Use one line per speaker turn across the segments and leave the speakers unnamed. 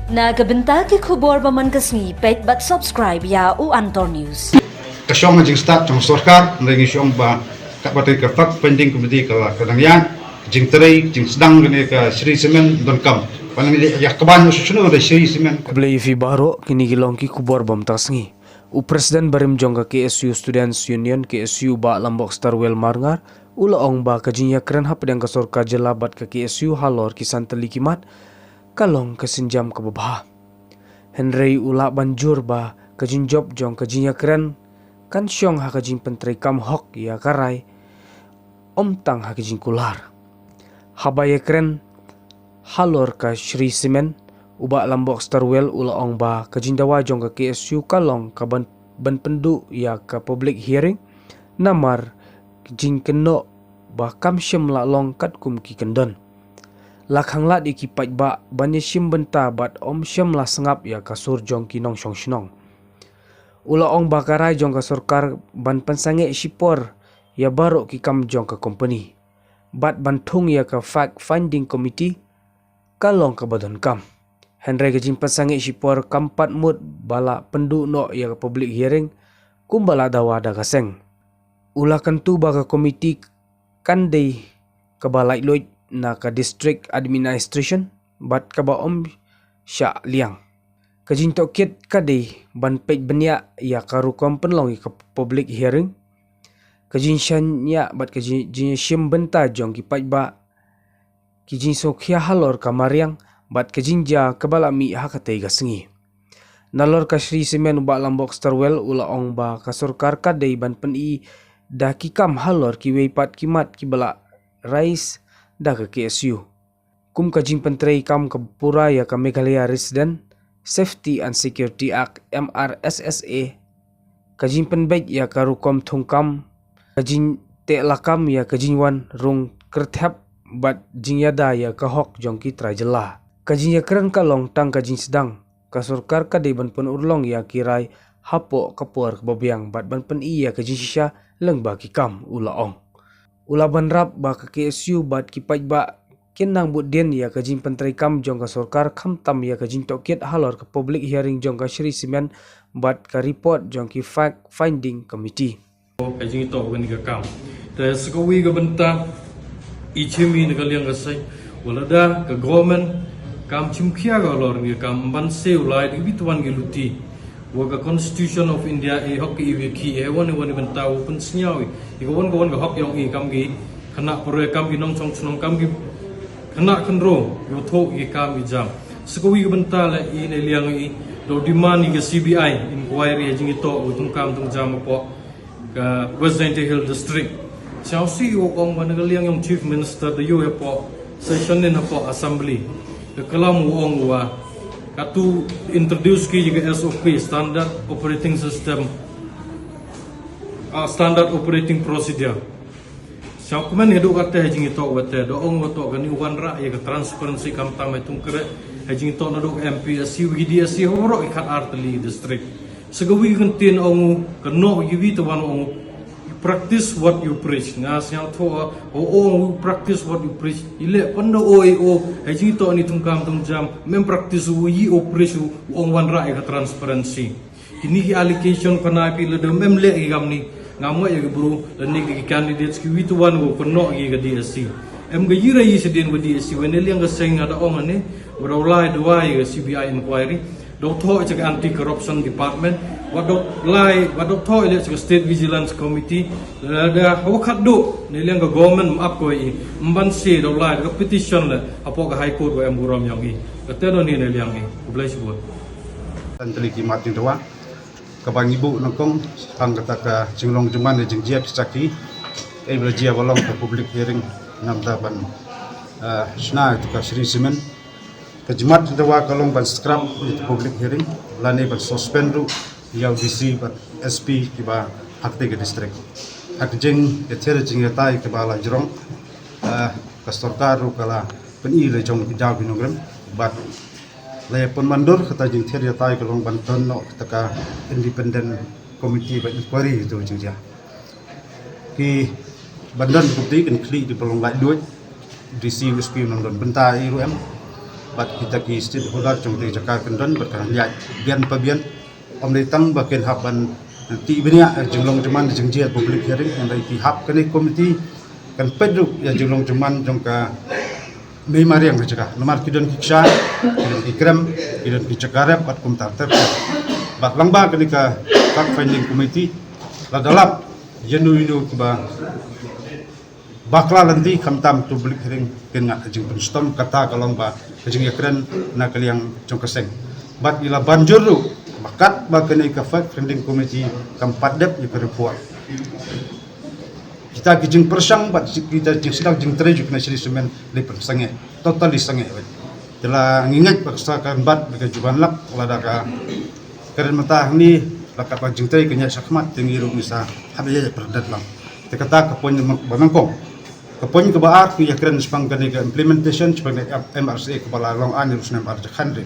Nagabenta ki khubor baman kasni pet bat subscribe ya u Antor News.
Kasyong jing start jong sarkar ngi syong ba kapatay ka fak pending komite ka kadangyan jing terai jing sedang gini ka Sri Semen don kam panangili ya kaban susuno da Sri Semen
Kublai fi baro kini gilong ki kubor bam tasngi. U Presiden barim jong ka KSU Students Union KSU ba lambok Starwell Marngar ula ong ba kajinya keren hap yang kasor ka jelabat ka KSU halor kisan telikimat kalong kesinjam ke babah. Henry ula banjur ba kajin job jong kajinya keren kan syong ha kajin penteri kam hok ya karai om tang ha kajin kular. Habaya keren halor ka Sri Semen uba lambok Starwell ula ong ba kajin dawa jong ka KSU kalong ka ban pendu ya ka public hearing namar kajin keno ba kam syem la long kat kum ki kendon. Lakhang lat ikipat ba banya syem benta bat om syem la sengap ya kasur jong kinong syong shinong. Ula ong bakarai jong ka sorkar ban pensange sipor ya baru ki kam jong ka company. Bat bantung ya ka fact finding committee kalong ka badan kam. Henry ka jing pensange sipor kampat mut bala pendu no ya ka public hearing kumbala dawa da kaseng. Ula kantu ba ka committee kandai ka balai loit na ka district administration bat ka ba om sya liang kajin tokit kadai ban pej benya ya karu kompen long ka public hearing kajin syanya bat kajin syem benta jong ki paj ba kijin sokhya halor ka mariang bat kajin ja kabala mi ha ka tei gasengi nalor ka Sri Semen ba lambok Starwell ula ong ba ka sarkar kadai ban pen i da ki kam halor ki weipat kimat ki bala rais da ke KSU. Kum kajing penteri kam ke pura ya ke Meghalaya Resident Safety and Security Act MRSSA. Kajing penbaik ya ke rukom thungkam. Kajing te lakam ya kajing wan rung kerthap bat jing yada ya ke hok jong ki trajela. Kajing ya keren kalong tang kajing sedang. Kasurkar kadai ban pen urlong ya kirai hapo kapur kebabiang bat ban pen iya kajing sisya leng baki kam ulaong. Ula banrap ba ka KSU bat kipaj ba kinang budin ya kajing penteri kam jong ka sarkar kham tam ya kajing tokit halor ka public hearing jong ka Sri Semen bat ka report jong ki fact finding committee.
Kajing ito kan ka kam. Ta sakawi ga benta ichimi na kaliang kasay wala da ka government kam chimkhia ga lor ni kam ban se ulai di bituan gi luti. Waga Constitution of India hok ki ki wan benta open snyawi ikawan ga hok yong kam gi khana pore kam gi nong chong chong kam gi khana khandro yo tho gi kam gi jam sakawi ga benta la i ne liang i do demand gi CBI inquiry jing ito utung kam tung jam po ka Western Hill District Chao si o kong ban ga liang yong Chief Minister the you po session in po assembly the kalam wong wa katu introduce ki juga SOP standard operating system standard operating procedure siapa komen hidup kata hajing itu wate doong wato gani wan ra ya transparency kam tam itung kere hajing itu naduk MPSC WDSC horok ikat arteli district segawi kentin ongu keno yiwi tuan ongu practice what you preach ngas yang tho o practice what you preach ile pando o haji to ni tungkam tung jam mem practice yi o preach ong wan ra ka transparency kini ki allocation kana pi le mem le gam ni ngamo ya bro le ni ki candidates ki witu wan go kono gi ga DSC em ga yira yi sedin go DSC when le nga seng ada ong ane bro lai dua ga CBI inquiry dok tho cek anti corruption department wadok lai wadok tho ile cek state vigilance committee ada wakat do ni liang ga government up ko i mban se dok lai ga petition le apo ga high court go em buram yang i kata no ni liang i blai sebut
dan teliki mati doa kabang ibu nongkong ang kata ka jinglong juman jing jiat saki belajar balong ke public hearing nam ban sna itu ka Sri Semen kejemat dawa kalong ban scrap di public hearing lani ban suspend ru yau DC ban SP kiba hakte ke district hak jeng ether jing yatai ke bala jrong ka sarkar ru kala peni le jong jaw binogram bat le pon mandur kata jing ther yatai kalong ban ton no taka independent committee ban inquiry itu jing ja ki bandan bukti kan kli di pelong lai duit DC SP nondon benta iru em bat kita ki stakeholder trong ti jaka kendon berkan liat bian pabian om ditang bakin haban ti benia jenglong jaman jengjiat public hearing yang dari pihak kini komiti kan peduk ya jenglong jaman jong ka memari yang jaka nomor kidon kiksha kidon ikram kidon kicakarep bat kumtar ter bat langba kini ka fact finding committee la dalap jenu ba bakla nanti kamtam public hearing kena jeng penstom kata kalong ba jeng yakran na kaliang jong keseng bat ila banjuru bakat ba kena ka fact finding committee kampat dep ya report kita jeng persang bat kita jeng sidang jeng treju kena sili semen le persange totally sange telah ngingat paksakan bat bagi juban lak lada ka keren mentah ni lakat ba jeng tre kenya sakmat tengiru misa habya perdat lang tekata kapon banangkong kapon ke baat ki yakran spang kani ke implementation sebagai MRCA kepala long an rusnem arja khandre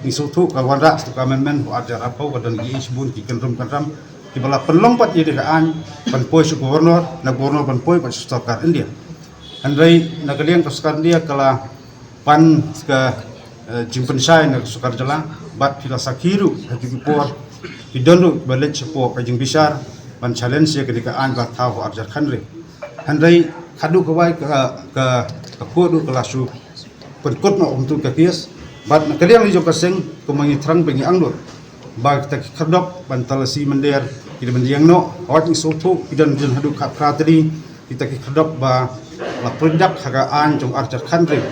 isutu ka wanra stu amendment arja rapau badan gi isbun ki kenrum kanram ki bala penlompat ye dekaan panpoi su gubernur na gubernur panpoi pa sukar India andai nagaliang kaskan dia kala pan ka jimpensai na sukar jala bat pila sakiru haju por idonru balet sepo kajing bisar pan challenge ye kedekaan ba tau arja khandre handai khadu kawai ka kodu kelasu perkut no untuk kakias bat kalian lijo kaseng kumangi trang bengi angdur ba kita khadop bantalasi mender kita mendiang no awat ni soto kidan jun hadu ka pratri kita khadop ba la produk hagaan jong arjar khandre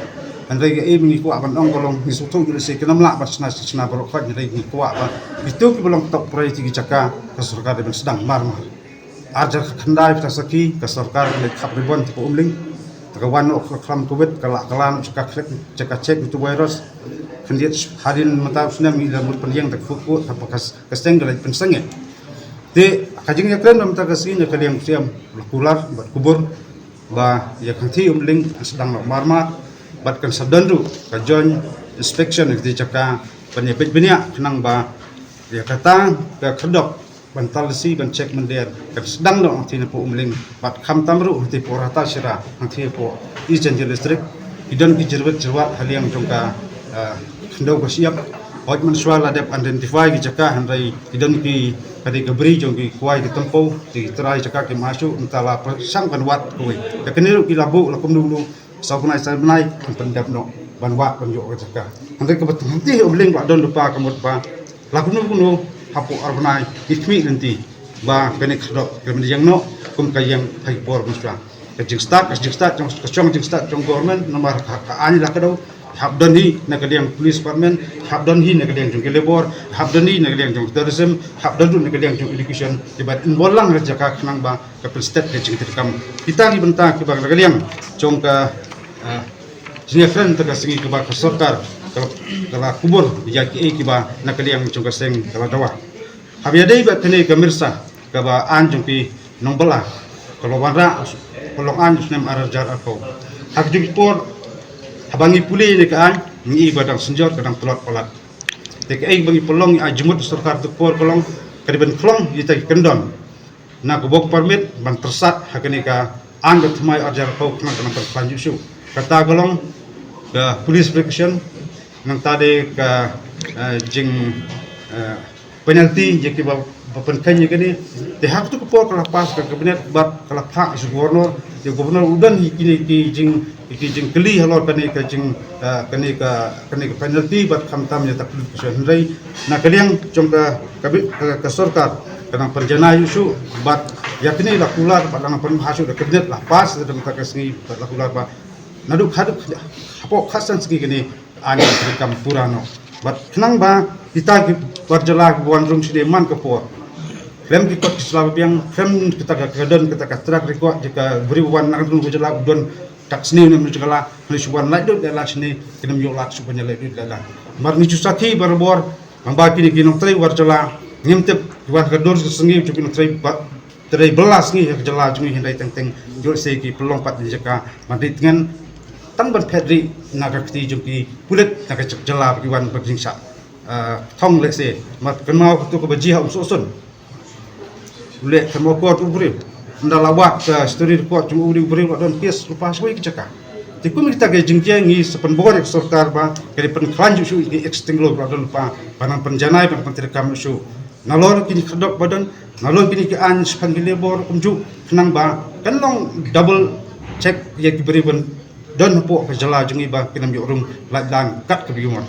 handai ga emi ko aban ong kolong ni soto gile se kenam la basna sna barokhat ni ni ko ba itu ki belum top proyek ki jaka ka sarkar ben sedang marmar arjar khandai ptasaki ka sarkar le khap ribon ti umling tagawan ok klam covid kala kalan caka klek caka cek itu virus kendiat harin mata usna mi lamur penliang tak fuku tapakas kasteng galai pensange te kajing yakren mata kasini kaliang siam kular bat kubur ba ya kanti umling sedang marmar bat kan sadanru ka join inspection di caka penyebet benia kenang ba ya kata ka khodok bantalasi ban cek mender kan sedang no anti po umling bat kham tamru anti po rata sira anti po ijen listrik idan ki jerwet jawat haliang jongka khendau ko siap hoj man swala dep identify ki jaka handai idan ki kadi gabri jongki kuai di tempo di terai jaka ki masuk entala sang kan wat kuai ka keniru ki labu lakum dulu saukunai sanai pendap no ban wat ban yo jaka handai ke betul nanti umling ba don lupa kamut ba lakum dulu hapu arbanai itmi nanti ba kene khodok kemen yang no kum kayang hai por musra kajing start jong start jong government nomor ka ani la kado habdan hi na kadiang police department habdan hi na kadiang jong labor habdan hi na kadiang jong tourism habdan du na kadiang jong education tibat inbolang jaka khnang ba ka state ke jing tikam kita ni benta ki ba kadiang jong ka sini friend ta singi ki ba ka sarkar kala kubur ya ki ba na kaliang jong kaseng kala dawa habiadai ba kene kamirsa ka ba an jong ki nombala kalau wara kalau an nem arjar ako hak jong por habangi puli ni ka an ni badang senjot kadang pelot pelat tek bangi pelong ajmut sarkar tu por kolong kadiban klong yita kendon na gobok permit ban tersat hakani ka an bet mai arjar ko kena panju su kata kolong ke police protection nang tadi ke jing penalti jeki penkannya kini hak tu kepor kalau pas ke kabinet bat kalau hak isu gubernur udan kini jing keli halor kani ke jing kani ke penalti bat kamtamnya tak perlu sendiri nak kaliang jongka ke sarkar kadang perjana isu bat yakni lakular padang penhasil ke kabinet lah pas dalam tak sengi lakular ba naduk haduk apa khasan segi kini ani rekam purano bat kenang ba kita berjelak buan rum sideman kepor lem ki kot selama biang fem kita kadon kita katrak rekod jika beri wan nak rum berjelak don tak seni nem jekala ni suban lai do dela seni kinem yo lak subanya lai do dela mar ni jusati berbor mambaki ni kinong tri berjelak ngimtep buan kador sengi jupin tri teri belas ni jela jungi hindai teng jo se ki pelompat jeka mandit ngan tan ban pedri nagakti jumpi pulit nak jela biwan berjingsa thong lekse mat kenau tu ke baji ha usun le kemo ko tu buri ndala wat story ko tu uri buri don pies lupa soi kecaka Tikum kita ke jingkia ngi sepen bor sarkar ba kali pen klanju su di extinglo ba don pa panan penjanai pan menteri kam su nalor kini kedok badan nalor kini ke an sepan lebor umju kenang ba kan long double check ya diberi ben don po ke jala jungi ba kinam yorum ladang kat ke biumar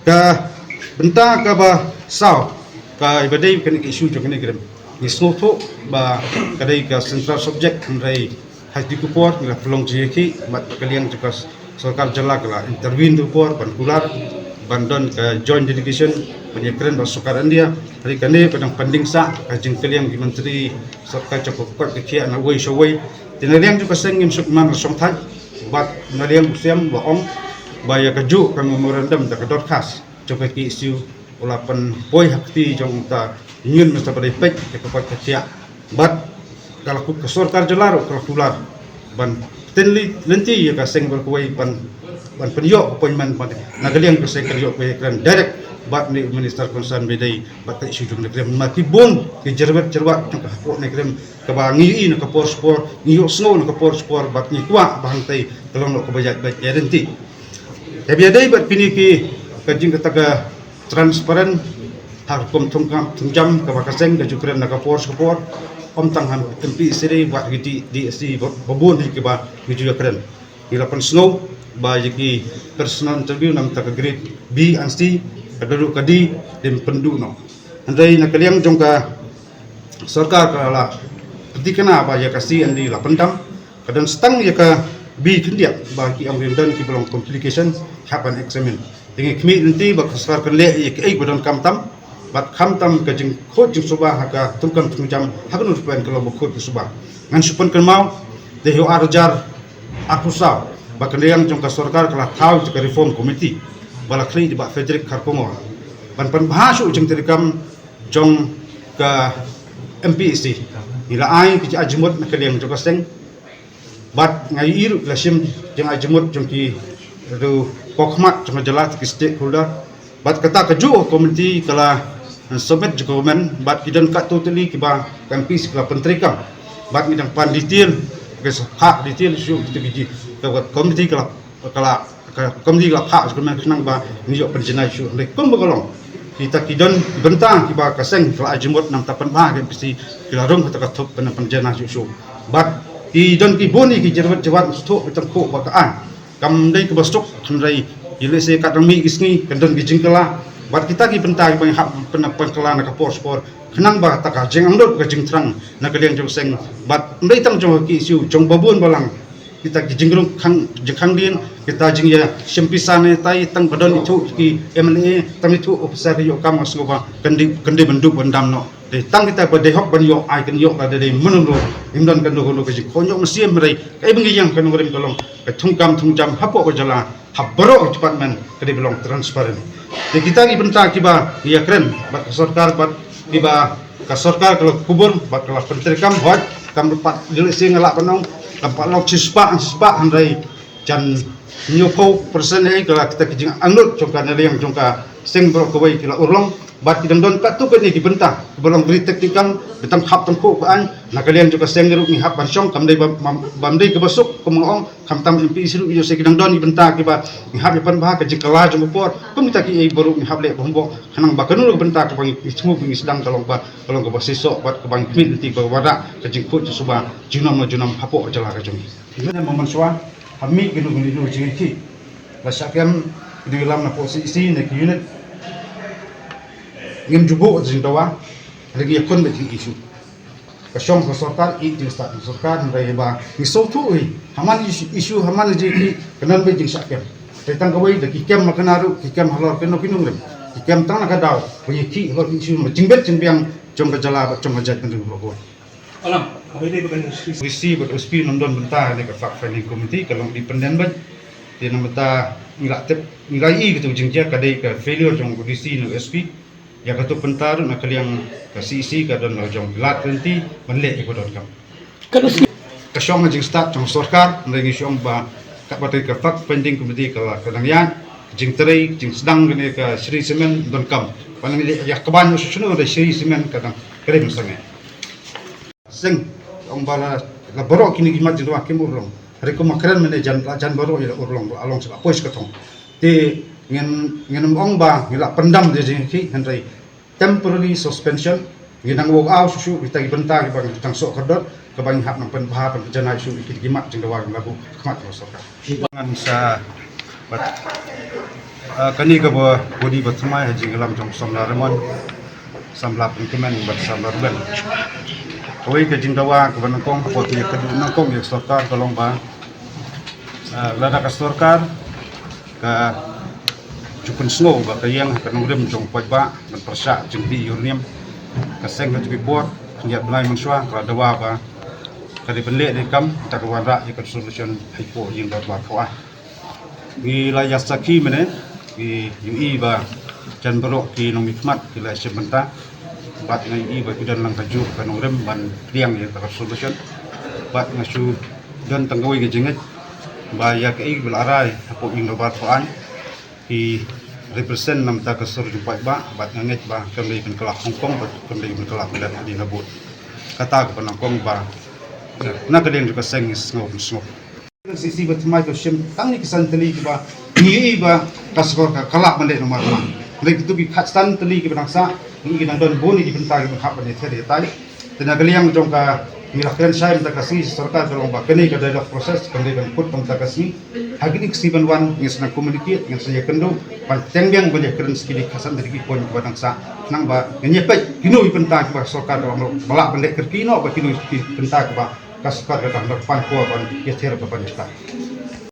ka benta ka ba saw ka ibadai kan isu jo kan grem ni sloto ba kadai ka central subject rai hati kupor ngila pelong jeki mat kalian juga sarkar jala kala intervene tu por ban kular bandon ke joint delegation penyekren basukaran dia hari kane pedang pending sa kajing kalian di menteri sarkar cukup kuat ke kia na wei showai tinalian juga sengim sukman song thai bat nalian usiam ba om baya kaju kan memorandum da kedot khas coba ki isu ulapan poi hakti jong ta nyun mesta pada pek ke kuat ke kia bat kalau ke sarkar jelaro kalau kular ban tenli nanti ya ka seng berkuai ban penyo appointment ban nagaliang ke seng kerjo ke kran direct bat ni minister concern bedai bat isu jung negeri mati bon ke jerbat jerbat ka ko negeri ka bangi in ka por spor ni snow ka por spor bat ni kwa bahang tai tolong no ka bajak bat guarantee ya biadai bat pini ki kajing kataga transparent har kom tungjam ka bakaseng da jukren na ka por spor om tangham tempi seri buat di si babun di ba meja keren di lapan snow ba jiki personal interview nam tak grade B and C kadaduk kadi dem pendu no andai nakaliang jongka sarkar kala ketikana ba ya kasi andi lapan dam kadan stang ya ka B kindia ba ki am dan ki belong complication happen examine dengan kmi nanti ba sarkar kan le ya ki badan kamtam bat khamtam ka jing khot jing subah haka tumkam tungjam hakun rupan kalau bukhot subah ngan supon kan mau de ho arjar akusa ba kendang jong ka sarkar kala thau ka reform committee bala kli di ba Frederick Karpongo ban pan bhasu jing terikam jong ka MPC ila ai ki ajmut na kendang jong ka seng bat ngai iru lasim jeng ajmut jong ki ru kokmat jong jalat ki stakeholder bat kata keju komiti kala submit government bat kidan kat totally kiba kampi sekala pentrikam bat midang pan detail ke hak detail su kita biji komiti kala komiti kala hak government kenang ba niyo penjenai su le kom bagolong kita kidan bentang kiba kaseng kala ajmut nam tapan ba ke pisi kala rom kata thop penjenai su bat kidan ki boni ki jawat sto betam ko bakaan kam dai ke bastok hamrai ile se kadami isni kandan gijingkala bat kita ki bentai bang hak penkelana ka por spor kenang ba ta ka jeng anglot ka jing trang na kaliang jong seng bat ndai tang jong ki siu jong babun balang kita ki jingrung khang din kita jing ya sempisane tai tang badon itu ki MLA tang itu officer yo kam asgoba kendi bendu bandam no de tang kita ba de hok ban yo ai kan yo la de munun lo imdan kan lo ka jing konyo mesti merai kai bengi yang kan ngorim tolong ka tungjam hapo ko jala habro department kadi belong transparent de kita ki benta kiba ya keren bat sarkar bat kiba ka sarkar kalau kubur bat kalau penterikam hot kam dapat dilisi ngelak penong dapat lok sispa handai jan nyuko persen kalau kita kijing anut jongka nele yang jongka sing bro kawai kila urlong bat kidang don kat tu kan ni dibentah belong beri teknikam betam hap tempo kan na kalian juga seng ngeruk ni hap bansong kam dai bamdai ke besok kemong kam tam MP siru yo se kidang don dibentah kiba ni hap depan bah ke jikala jong por pemita ki ei baru ni hap le bombo hanang bakanu bentah ke bang ismu bing sedang kalau ke basisok bat ke bang kmit nanti ke wada ke jingkut suba junam hapo jala ke jong ini momen suan kami ginu jingki la syakam di dalam na posisi na unit ngem jubo jing dawa lagi yakon be isu kasyong sarkar i jing sta sarkar ndai ba ni sotu haman isu haman ji kanan be jing sakam tetang kawai de kikem makanaru kikem halor keno kinung rem kikem tang na kadau punya ki hor isu jingbet jingbiang jong kajala jong ajat kan rogo
alam ini bukan
visi berspi nondon bentar ni ke fact finding committee kalau dependen ban dia namata nilai gitu jingja kadai ke failure jong visi no SP ya katu pentar nak kaliang ke CC ka don jong lat nanti menle ko don kam
kalau
ka syong jing start jong sarkar ngi syong ba ka batai ka fact finding committee ka kadang yan jing terai jing sedang gene ka Sri Semen don kam panang ya kaban no susuno da Sri Semen kadang kere misalnya sing ong bala la borok kini gimat jwa kemurong hari ko makren mene jan baru ya urlong along sa pois katong ti ngin ong ba ngila pendam de jing ki henry temporary suspension nginang wog aw susu kita ibenta bang tang sok kedot ke bang hap nang pen bah pen janai su ikit gimat jing dawang labu khmat soka bangan sa bat kani ka bo bodi bat samai jing lam jong som la remon samla penkemen bat samla ben koi ke jing dawa ke ban kong ko ti ke du nang kong ye sarkar kalong ba lada ka sarkar ka cupun snow ba kayang ka nurem jong poj ba ban persa jing di urniam ka seng ka tubi bor ya blai manswa ka dawa ba ka di benle de kam ta ka wara ye ka solution haipo jing ba ko ah gi la yasaki mene gi ui ba jan bro ki nong mikmat ki la sebenta bat ngai i ba kudan lang kaju ka nurem ban riang ye ka solution bat ngasu dan tanggawi ke jinget ba ya ke i belarai apo ing ba ko an ki represent nam ta kasur jumpa ba bat nganget ba kami pen kelak Hong Kong bat kami pen kelak dan di labut kata ke penangkong ba na kadeng juga seng ngop sisi bat mai to sim tang ni kesan teli ba ni ba kasur ka kelak mende nomor 5 lek tu bi khatstan teli ke bangsa ni nang don boni di bentang ke hap ne theri tali tenaga liang jong ka milakran sai ta kasih sarkar tolong ba kene ka dialog proses kende ban put pang ta kasih hagini siban wan nges na communicate nges saya kendo pan tengyang boleh keren skili kasan dari pon ke bangsa nang ba nyepe kino i bentang ke sarkar tolong balak pendek kerkino ba kino bentang ke ba kasar ka tang pan ko ban ye thera ba ban